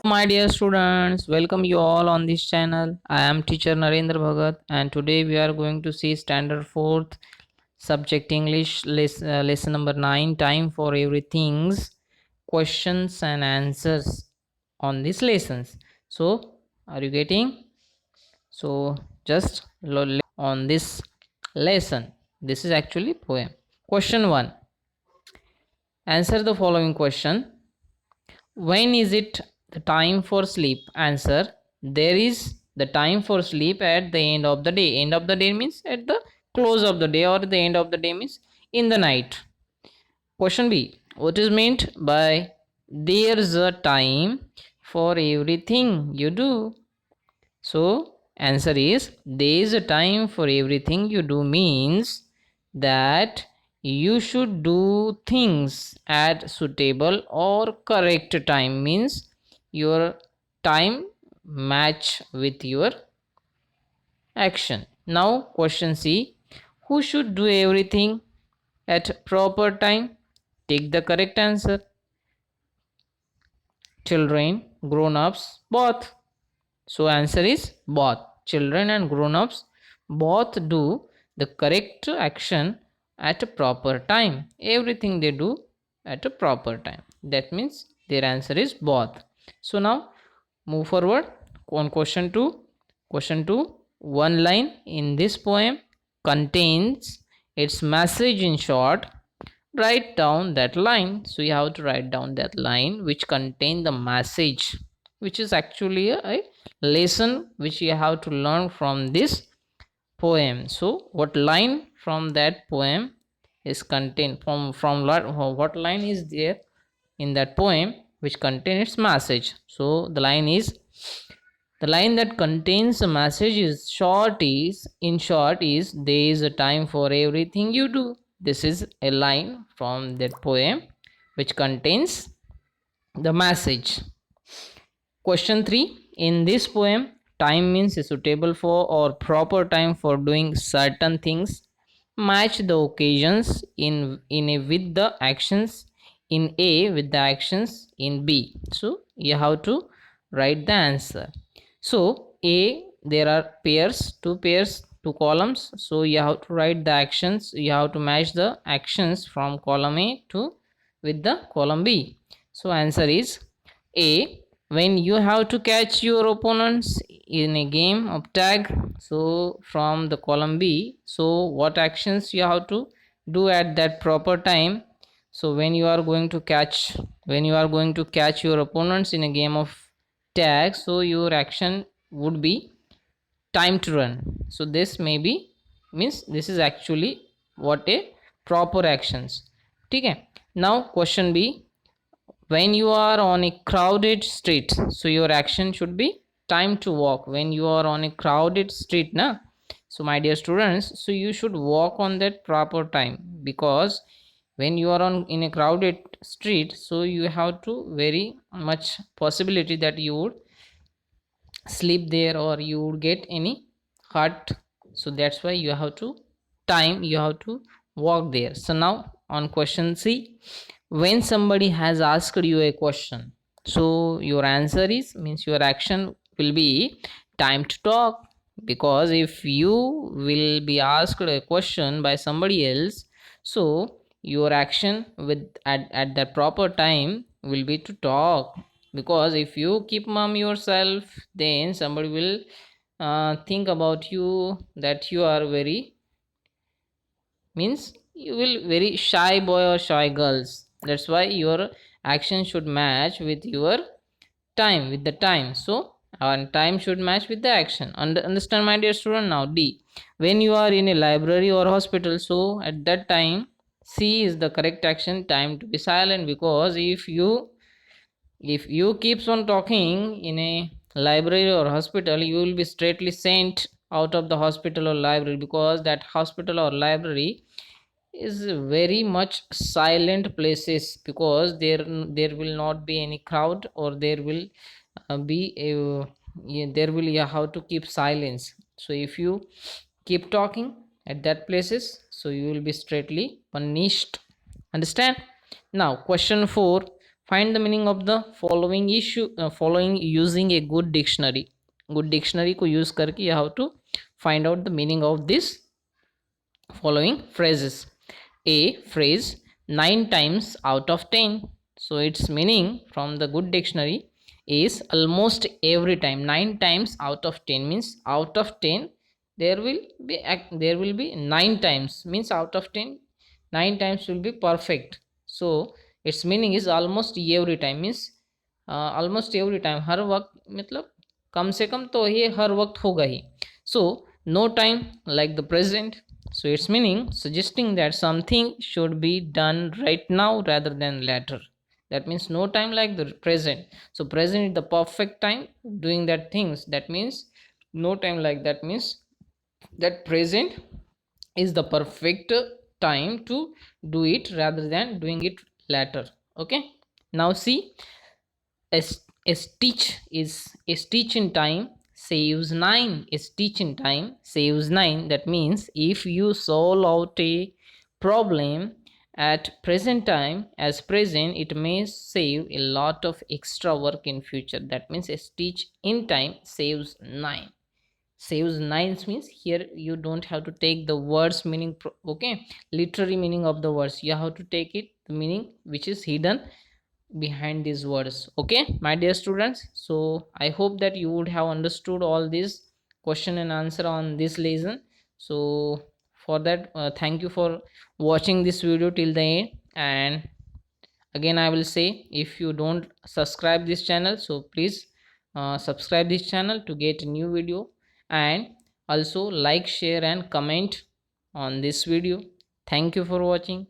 My dear students, welcome you all on this channel. I am teacher Narendra Bhagat and today we are going to see standard 4th subject English lesson number 9, time for everything's questions and answers on these lessons. So are you getting? So just on this lesson. This is actually poem. Question 1. Answer the following question. When is it the time for sleep? Answer. There is the time for sleep at the end of the day. End of the day means at the close of the day, or the end of the day means in the night. Question B. What is meant by there's a time for everything you do? So answer is there's a time for everything you do means that you should do things at suitable or correct time, means your time match with your action. Now question C. Who should do everything at proper time? Take the correct answer. Children, grown-ups, both. So answer is both. Children and grown-ups both do the correct action at a proper time. Everything they do at a proper time. That means their answer is both. So now move forward on question 2. Question 2. One line in this poem contains its message in short. Write down that line. So you have to write down that line which contain the message, which is actually a lesson which you have to learn from this poem. So what line from that poem is contained from what line is there in that poem which contains its message? So the line is, the line that contains a message is short is, in short is, there is a time for everything you do. This is a line from that poem which contains the message. Question 3. In this poem, time means a suitable for or proper time for doing certain things. Match the occasions in A with the actions in A with the actions in B. So you have to write the answer. So A, there are pairs, two pairs, two columns. So you have to write the actions. You have to match the actions from column A to with the column B. So answer is A. When you have to catch your opponents in a game of tag, so from the column B, so what actions you have to do at that proper time? So when you are going to catch, your opponents in a game of tag, so your action would be time to run. So this may be, means this is actually what a proper actions. Okay. Now question B. When you are on a crowded street, so your action should be time to walk. When you are on a crowded street na, so my dear students, so you should walk on that proper time, because when you are on in a crowded street, so you have to very much possibility that you would sleep there or you would get any hurt. So that's why you have to walk there. So now on question C. When somebody has asked you a question, so your answer is, means your action will be time to talk. Because if you will be asked a question by somebody else, so your action at that proper time will be to talk. Because if you keep mum yourself, then somebody will think about you that you are very, means you will very shy boy or shy girls. That's why your action should match with your time, with the time. So and time should match with the action. Understand my dear student? Now D. When you are in a library or hospital, so at that time C is the correct action, time to be silent. Because if you keeps on talking in a library or hospital, you will be straightly sent out of the hospital or library, because that hospital or library is very much silent places. Because there will not be any crowd, or there will be a there will, you have to keep silence. So if you keep talking at that places, so you will be straightly punished. Understand? Now question 4. Find the meaning of the following using a good dictionary. Good dictionary को use करके you have to find out the meaning of this following phrases. A phrase 9 times out of 10. So its meaning from the good dictionary is almost every time. 9 times out of 10 means out of 10 there will be 9 times, means out of 10 9 times will be perfect. So its meaning is almost every time means almost every time, हर वक्त मतलब कम से कम तो ये हर वक्त होगा ही. So no time like the present. So its meaning suggesting that something should be done right now rather than later. That means no time like the present. So present is the perfect time doing that things. That means no time like that means that present is the perfect time to do it rather than doing it later. Okay, now see, a stitch is a stitch in time saves 9. A stitch in time saves 9. That means if you solve out a problem at present time as present, it may save a lot of extra work in future. That means a stitch in time saves 9. Saves 9 means here you don't have to take the words meaning okay, literary meaning of the words. You have to take it the meaning which is hidden behind these words. Okay, my dear students, so I hope that you would have understood all this question and answer on this lesson. So for that, thank you for watching this video till the end. And again I will say, if you don't subscribe this channel, so please subscribe this channel to get a new video, and also like, share and comment on this video. Thank you for watching.